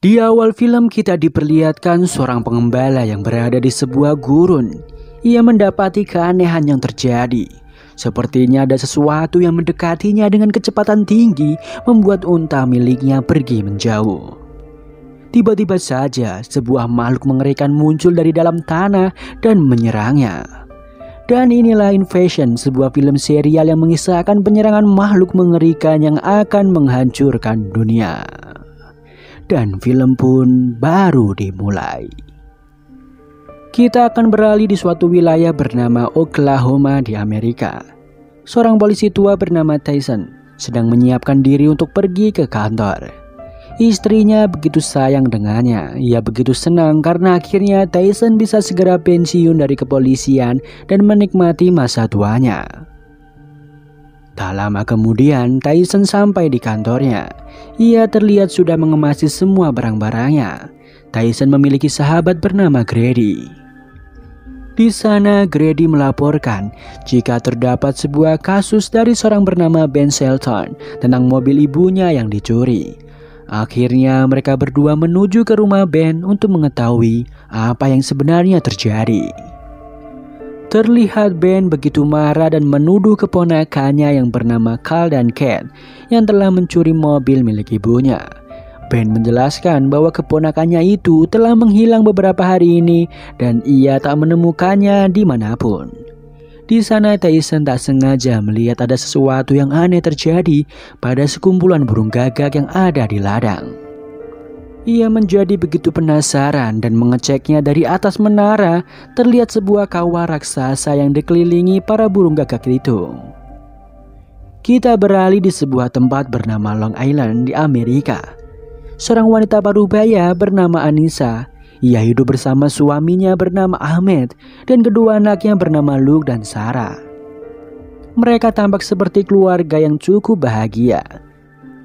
Di awal film kita diperlihatkan seorang pengembala yang berada di sebuah gurun. Ia mendapati keanehan yang terjadi. Sepertinya ada sesuatu yang mendekatinya dengan kecepatan tinggi, membuat unta miliknya pergi menjauh. Tiba-tiba saja sebuah makhluk mengerikan muncul dari dalam tanah dan menyerangnya. Dan inilah Invasion, sebuah film serial yang mengisahkan penyerangan makhluk mengerikan yang akan menghancurkan dunia. Dan film pun baru dimulai. Kita akan beralih di suatu wilayah bernama Oklahoma di Amerika. Seorang polisi tua bernama Tyson sedang menyiapkan diri untuk pergi ke kantor. Istrinya begitu sayang dengannya. Ia begitu senang karena akhirnya Tyson bisa segera pensiun dari kepolisian dan menikmati masa tuanya. Tak lama kemudian Tyson sampai di kantornya. Ia terlihat sudah mengemasi semua barang-barangnya. Tyson memiliki sahabat bernama Grady. Di sana Grady melaporkan jika terdapat sebuah kasus dari seorang bernama Ben Shelton tentang mobil ibunya yang dicuri. Akhirnya mereka berdua menuju ke rumah Ben untuk mengetahui apa yang sebenarnya terjadi. Terlihat Ben begitu marah dan menuduh keponakannya yang bernama Carl dan Kate yang telah mencuri mobil milik ibunya. Ben menjelaskan bahwa keponakannya itu telah menghilang beberapa hari ini dan ia tak menemukannya dimanapun. Di sana Tyson tak sengaja melihat ada sesuatu yang aneh terjadi pada sekumpulan burung gagak yang ada di ladang. Ia menjadi begitu penasaran dan mengeceknya. Dari atas menara terlihat sebuah kawah raksasa yang dikelilingi para burung gagak itu. Kita beralih di sebuah tempat bernama Long Island di Amerika. Seorang wanita parubaya bernama Anissa. Ia hidup bersama suaminya bernama Ahmed dan kedua anaknya bernama Luke dan Sarah. Mereka tampak seperti keluarga yang cukup bahagia.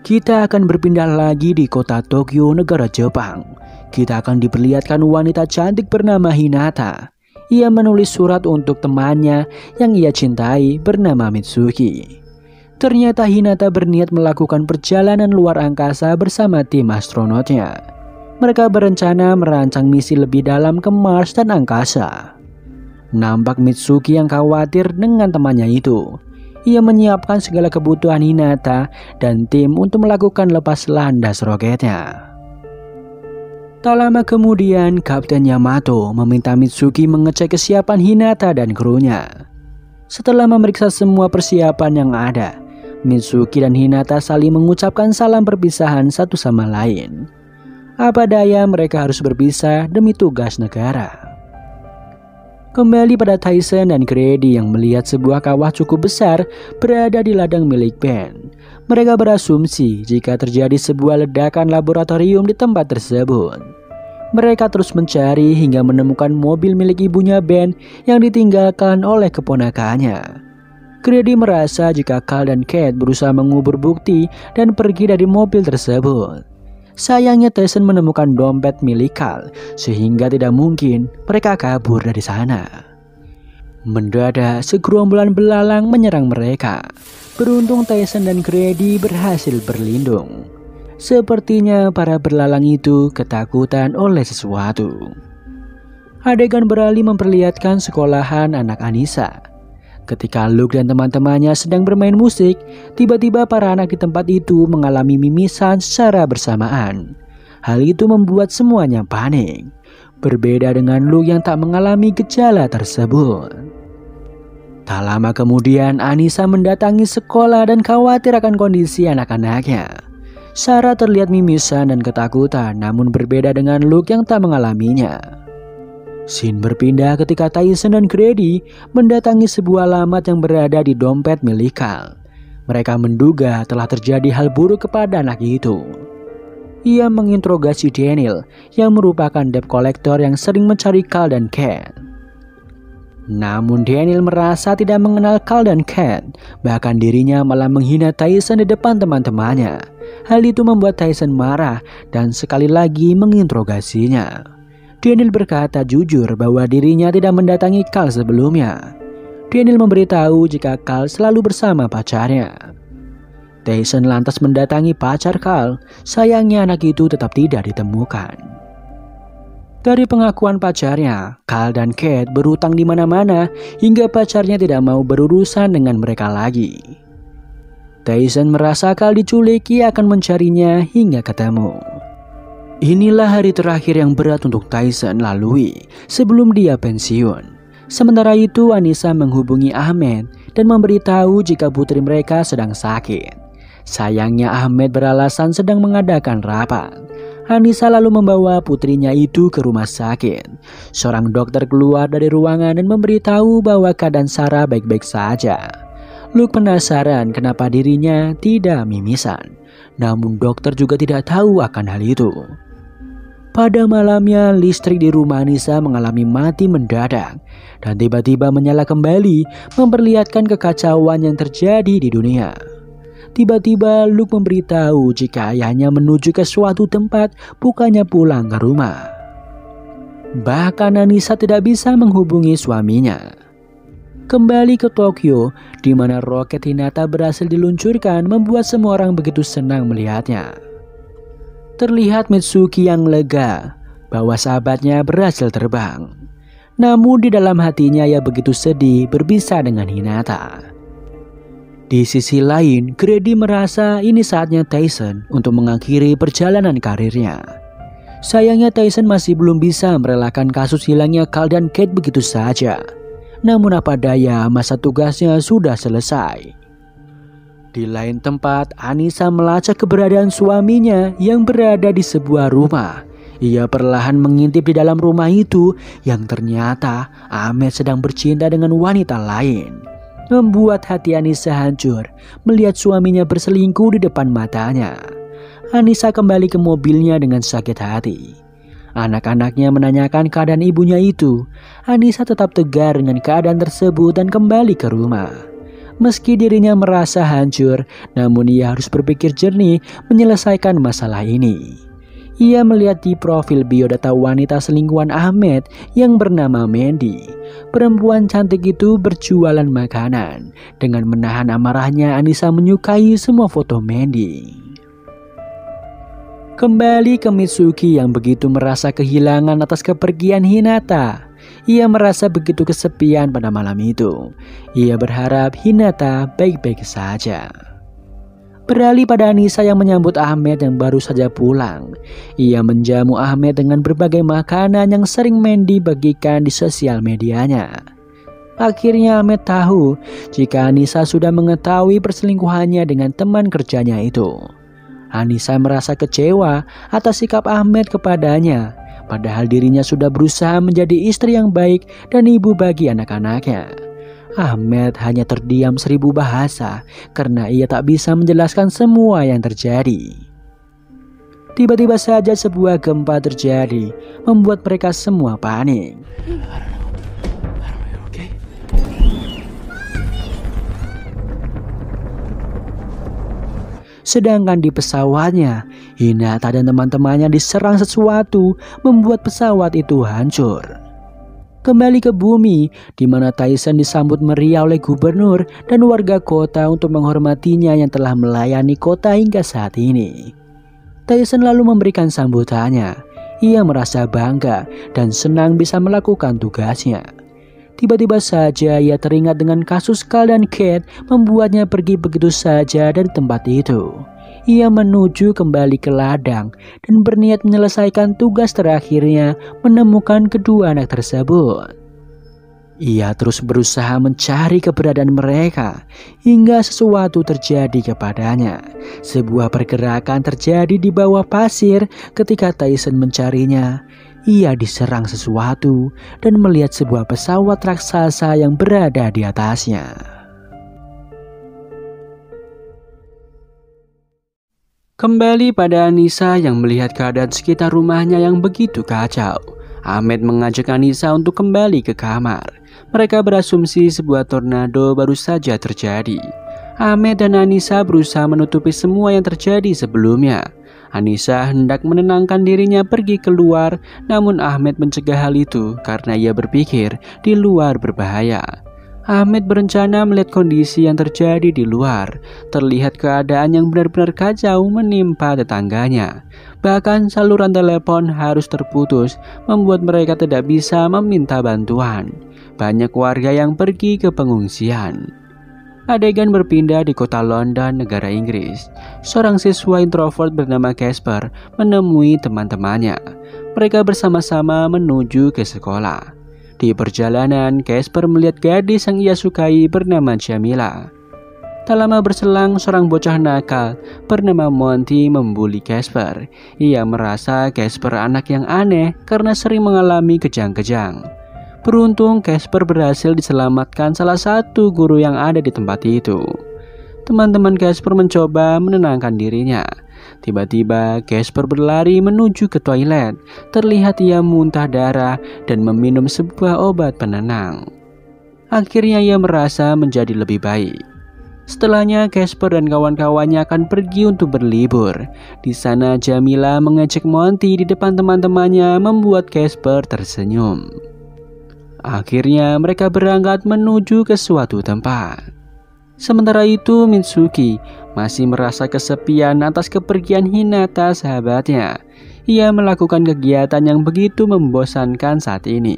Kita akan berpindah lagi di kota Tokyo, negara Jepang. Kita akan diperlihatkan wanita cantik bernama Hinata. Ia menulis surat untuk temannya yang ia cintai bernama Mitsuki. Ternyata Hinata berniat melakukan perjalanan luar angkasa bersama tim astronotnya. Mereka berencana merancang misi lebih dalam ke Mars dan angkasa. Nampak Mitsuki yang khawatir dengan temannya itu. Ia menyiapkan segala kebutuhan Hinata dan tim untuk melakukan lepas landas roketnya. Tak lama kemudian, Kapten Yamato meminta Mitsuki mengecek kesiapan Hinata dan krunya. Setelah memeriksa semua persiapan yang ada, Mitsuki dan Hinata saling mengucapkan salam perpisahan satu sama lain. Apa daya mereka harus berpisah demi tugas negara. Kembali pada Tyson dan Grady yang melihat sebuah kawah cukup besar berada di ladang milik Ben. Mereka berasumsi jika terjadi sebuah ledakan laboratorium di tempat tersebut. Mereka terus mencari hingga menemukan mobil milik ibunya Ben yang ditinggalkan oleh keponakannya. Grady merasa jika Carl dan Kate berusaha mengubur bukti dan pergi dari mobil tersebut. Sayangnya Tyson menemukan dompet milik Carl, sehingga tidak mungkin mereka kabur dari sana. Mendadak segerombolan belalang menyerang mereka. Beruntung Tyson dan Grady berhasil berlindung. Sepertinya para belalang itu ketakutan oleh sesuatu. Adegan beralih memperlihatkan sekolahan anak Anissa. Ketika Luke dan teman-temannya sedang bermain musik, tiba-tiba para anak di tempat itu mengalami mimisan secara bersamaan. Hal itu membuat semuanya panik. Berbeda dengan Luke yang tak mengalami gejala tersebut. Tak lama kemudian Anissa mendatangi sekolah dan khawatir akan kondisi anak-anaknya. Sarah terlihat mimisan dan ketakutan, namun berbeda dengan Luke yang tak mengalaminya. Scene berpindah ketika Tyson dan Grady mendatangi sebuah alamat yang berada di dompet milik Carl. Mereka menduga telah terjadi hal buruk kepada anak itu. Ia menginterogasi Daniel yang merupakan debt collector yang sering mencari Carl dan Kate. Namun Daniel merasa tidak mengenal Carl dan Kate, bahkan dirinya malah menghina Tyson di depan teman-temannya. Hal itu membuat Tyson marah dan sekali lagi menginterogasinya. Daniel berkata jujur bahwa dirinya tidak mendatangi Carl sebelumnya. Daniel memberitahu jika Carl selalu bersama pacarnya. Tyson lantas mendatangi pacar Carl. Sayangnya anak itu tetap tidak ditemukan. Dari pengakuan pacarnya, Carl dan Kate berhutang di mana-mana hingga pacarnya tidak mau berurusan dengan mereka lagi. Tyson merasa Carl diculik, ia akan mencarinya hingga ketemu. Inilah hari terakhir yang berat untuk Tyson lalui sebelum dia pensiun. Sementara itu Anissa menghubungi Ahmed dan memberitahu jika putri mereka sedang sakit. Sayangnya Ahmed beralasan sedang mengadakan rapat. Anissa lalu membawa putrinya itu ke rumah sakit. Seorang dokter keluar dari ruangan dan memberitahu bahwa keadaan Sarah baik-baik saja. Luke penasaran kenapa dirinya tidak mimisan. Namun dokter juga tidak tahu akan hal itu. Pada malamnya, listrik di rumah Anissa mengalami mati mendadak dan tiba-tiba menyala kembali, memperlihatkan kekacauan yang terjadi di dunia. Tiba-tiba Luke memberitahu jika ayahnya menuju ke suatu tempat, bukannya pulang ke rumah. Bahkan Anissa tidak bisa menghubungi suaminya. Kembali ke Tokyo, di mana roket Hinata berhasil diluncurkan, membuat semua orang begitu senang melihatnya. Terlihat Mitsuki yang lega bahwa sahabatnya berhasil terbang. Namun di dalam hatinya ia begitu sedih berpisah dengan Hinata. Di sisi lain, Grady merasa ini saatnya Tyson untuk mengakhiri perjalanan karirnya. Sayangnya Tyson masih belum bisa merelakan kasus hilangnya Carl dan Kate begitu saja. Namun apa daya, masa tugasnya sudah selesai. Di lain tempat, Anissa melacak keberadaan suaminya yang berada di sebuah rumah. Ia perlahan mengintip di dalam rumah itu yang ternyata Ahmed sedang bercinta dengan wanita lain. Membuat hati Anissa hancur melihat suaminya berselingkuh di depan matanya. Anissa kembali ke mobilnya dengan sakit hati. Anak-anaknya menanyakan keadaan ibunya itu. Anissa tetap tegar dengan keadaan tersebut dan kembali ke rumah. Meski dirinya merasa hancur, namun ia harus berpikir jernih menyelesaikan masalah ini. Ia melihat di profil biodata wanita selingkuhan Ahmed yang bernama Mandy. Perempuan cantik itu berjualan makanan. Dengan menahan amarahnya, Anissa menyukai semua foto Mandy. Kembali ke Mitsuki yang begitu merasa kehilangan atas kepergian Hinata. Ia merasa begitu kesepian pada malam itu. Ia berharap Hinata baik-baik saja. Beralih pada Anissa yang menyambut Ahmed yang baru saja pulang. Ia menjamu Ahmed dengan berbagai makanan yang sering Mandy bagikan di sosial medianya. Akhirnya Ahmed tahu jika Anissa sudah mengetahui perselingkuhannya dengan teman kerjanya itu. Anissa merasa kecewa atas sikap Ahmed kepadanya. Padahal dirinya sudah berusaha menjadi istri yang baik dan ibu bagi anak-anaknya. Ahmed hanya terdiam 1000 bahasa karena ia tak bisa menjelaskan semua yang terjadi. Tiba-tiba saja sebuah gempa terjadi, membuat mereka semua panik. Sedangkan di pesawatnya, Hinata dan teman-temannya diserang sesuatu, membuat pesawat itu hancur. Kembali ke bumi, di mana Tyson disambut meriah oleh gubernur dan warga kota untuk menghormatinya yang telah melayani kota hingga saat ini. Tyson lalu memberikan sambutannya. Ia merasa bangga dan senang bisa melakukan tugasnya. Tiba-tiba saja ia teringat dengan kasus Carl dan Kate, membuatnya pergi begitu saja dari tempat itu. Ia menuju kembali ke ladang dan berniat menyelesaikan tugas terakhirnya, menemukan kedua anak tersebut. Ia terus berusaha mencari keberadaan mereka hingga sesuatu terjadi kepadanya. Sebuah pergerakan terjadi di bawah pasir ketika Tyson mencarinya. Ia diserang sesuatu dan melihat sebuah pesawat raksasa yang berada di atasnya. Kembali pada Anissa yang melihat keadaan sekitar rumahnya yang begitu kacau. Ahmed mengajak Anissa untuk kembali ke kamar. Mereka berasumsi sebuah tornado baru saja terjadi. Ahmed dan Anissa berusaha menutupi semua yang terjadi sebelumnya. Anissa hendak menenangkan dirinya pergi keluar, namun Ahmed mencegah hal itu karena ia berpikir di luar berbahaya. Ahmed berencana melihat kondisi yang terjadi di luar. Terlihat keadaan yang benar-benar kacau menimpa tetangganya. Bahkan saluran telepon harus terputus, membuat mereka tidak bisa meminta bantuan. Banyak warga yang pergi ke pengungsian. Adegan berpindah di kota London, negara Inggris. Seorang siswa introvert bernama Casper menemui teman-temannya. Mereka bersama-sama menuju ke sekolah. Di perjalanan, Casper melihat gadis yang ia sukai bernama Jamila. Tak lama berselang, seorang bocah nakal bernama Monty membuli Casper. Ia merasa Casper anak yang aneh karena sering mengalami kejang-kejang. Beruntung Casper berhasil diselamatkan salah satu guru yang ada di tempat itu. Teman-teman Casper mencoba menenangkan dirinya. Tiba-tiba Casper berlari menuju ke toilet. Terlihat ia muntah darah dan meminum sebuah obat penenang. Akhirnya ia merasa menjadi lebih baik. Setelahnya Casper dan kawan-kawannya akan pergi untuk berlibur. Di sana Jamila mengejek Monty di depan teman-temannya, membuat Casper tersenyum. Akhirnya mereka berangkat menuju ke suatu tempat. Sementara itu Mitsuki masih merasa kesepian atas kepergian Hinata sahabatnya. Ia melakukan kegiatan yang begitu membosankan saat ini.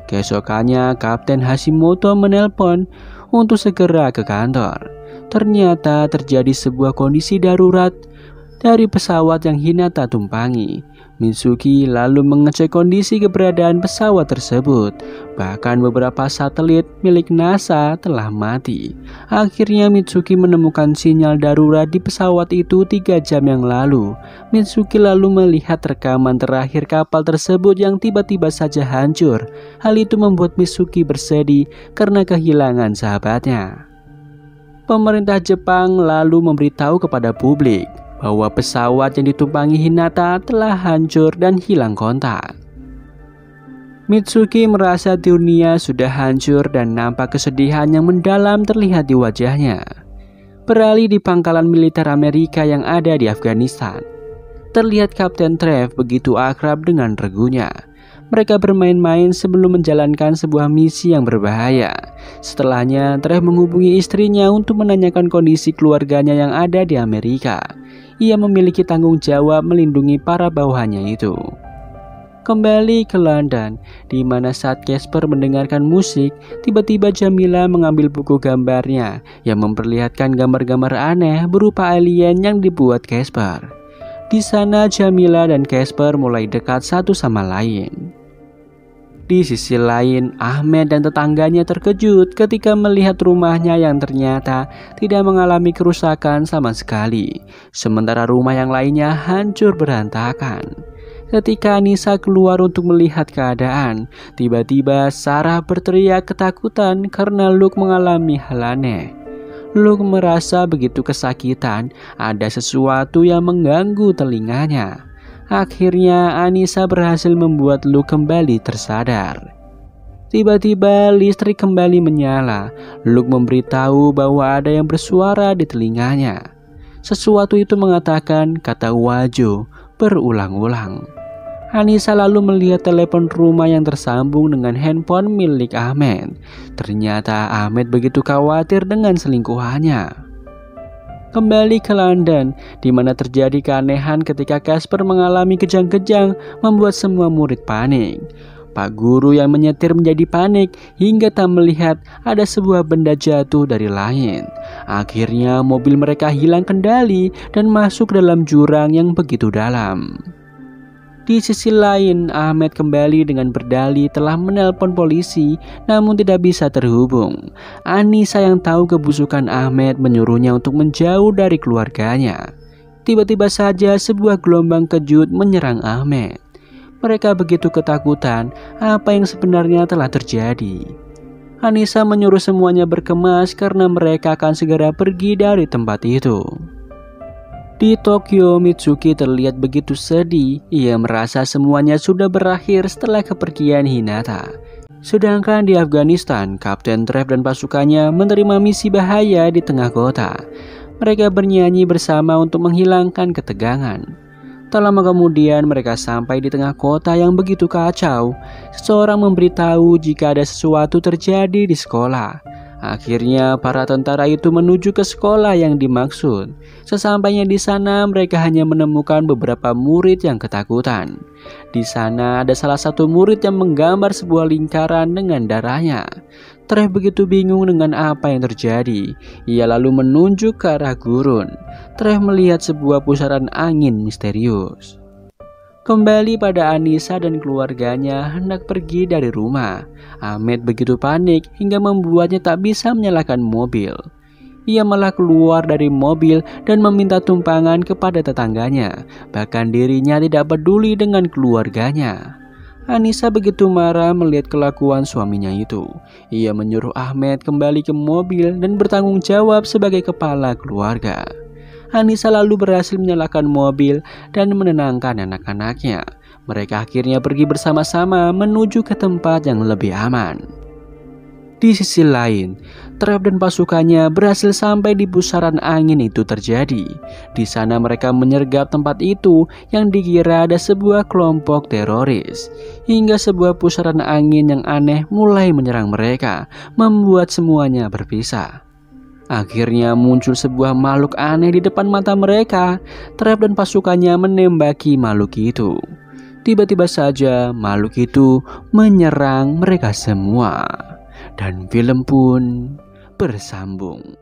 Keesokannya Kapten Hashimoto menelpon untuk segera ke kantor. Ternyata terjadi sebuah kondisi darurat dari pesawat yang Hinata tumpangi. Mitsuki lalu mengecek kondisi keberadaan pesawat tersebut. Bahkan beberapa satelit milik NASA telah mati. Akhirnya Mitsuki menemukan sinyal darurat di pesawat itu 3 jam yang lalu. Mitsuki lalu melihat rekaman terakhir kapal tersebut yang tiba-tiba saja hancur. Hal itu membuat Mitsuki bersedih karena kehilangan sahabatnya. Pemerintah Jepang lalu memberitahu kepada publik bahwa pesawat yang ditumpangi Hinata telah hancur dan hilang kontak. Mitsuki merasa dunia sudah hancur dan nampak kesedihan yang mendalam terlihat di wajahnya. Beralih di pangkalan militer Amerika yang ada di Afghanistan, terlihat Kapten Trev begitu akrab dengan regunya. Mereka bermain-main sebelum menjalankan sebuah misi yang berbahaya. Setelahnya, Trev menghubungi istrinya untuk menanyakan kondisi keluarganya yang ada di Amerika. Ia memiliki tanggung jawab melindungi para bawahannya itu. Kembali ke London, di mana saat Casper mendengarkan musik, tiba-tiba Jamila mengambil buku gambarnya yang memperlihatkan gambar-gambar aneh berupa alien yang dibuat Casper. Di sana Jamila dan Casper mulai dekat satu sama lain. Di sisi lain, Ahmed dan tetangganya terkejut ketika melihat rumahnya yang ternyata tidak mengalami kerusakan sama sekali. Sementara rumah yang lainnya hancur berantakan. Ketika Anissa keluar untuk melihat keadaan, tiba-tiba Sarah berteriak ketakutan karena Luke mengalami hal aneh. Luke merasa begitu kesakitan, ada sesuatu yang mengganggu telinganya. Akhirnya Anissa berhasil membuat Luke kembali tersadar. Tiba-tiba listrik kembali menyala. Luke memberitahu bahwa ada yang bersuara di telinganya. Sesuatu itu mengatakan kata Wajo berulang-ulang. Anissa lalu melihat telepon rumah yang tersambung dengan handphone milik Ahmed. Ternyata Ahmed begitu khawatir dengan selingkuhannya. Kembali ke London, di mana terjadi keanehan ketika Casper mengalami kejang-kejang membuat semua murid panik. Pak guru yang menyetir menjadi panik hingga tak melihat ada sebuah benda jatuh dari langit. Akhirnya mobil mereka hilang kendali dan masuk dalam jurang yang begitu dalam. Di sisi lain, Ahmed kembali dengan berdalih telah menelpon polisi namun tidak bisa terhubung. Anissa yang tahu kebusukan Ahmed menyuruhnya untuk menjauh dari keluarganya. Tiba-tiba saja sebuah gelombang kejut menyerang Ahmed. Mereka begitu ketakutan apa yang sebenarnya telah terjadi. Anissa menyuruh semuanya berkemas karena mereka akan segera pergi dari tempat itu. Di Tokyo, Mitsuki terlihat begitu sedih. Ia merasa semuanya sudah berakhir setelah kepergian Hinata. Sedangkan di Afghanistan, Kapten Trev dan pasukannya menerima misi bahaya di tengah kota. Mereka bernyanyi bersama untuk menghilangkan ketegangan. Tak lama kemudian mereka sampai di tengah kota yang begitu kacau. Seseorang memberitahu jika ada sesuatu terjadi di sekolah. Akhirnya para tentara itu menuju ke sekolah yang dimaksud. Sesampainya di sana mereka hanya menemukan beberapa murid yang ketakutan. Di sana ada salah satu murid yang menggambar sebuah lingkaran dengan darahnya. Tref begitu bingung dengan apa yang terjadi. Ia lalu menunjuk ke arah gurun. Tref melihat sebuah pusaran angin misterius. Kembali pada Anissa dan keluarganya hendak pergi dari rumah. Ahmed begitu panik hingga membuatnya tak bisa menyalakan mobil. Ia malah keluar dari mobil dan meminta tumpangan kepada tetangganya. Bahkan dirinya tidak peduli dengan keluarganya. Anissa begitu marah melihat kelakuan suaminya itu. Ia menyuruh Ahmed kembali ke mobil dan bertanggung jawab sebagai kepala keluarga. Anissa lalu berhasil menyalakan mobil dan menenangkan anak-anaknya. Mereka akhirnya pergi bersama-sama menuju ke tempat yang lebih aman. Di sisi lain, Tref dan pasukannya berhasil sampai di pusaran angin itu terjadi. Di sana mereka menyergap tempat itu yang dikira ada sebuah kelompok teroris. Hingga sebuah pusaran angin yang aneh mulai menyerang mereka, membuat semuanya berpisah. Akhirnya muncul sebuah makhluk aneh di depan mata mereka. Tref dan pasukannya menembaki makhluk itu. Tiba-tiba saja makhluk itu menyerang mereka semua. Dan film pun bersambung.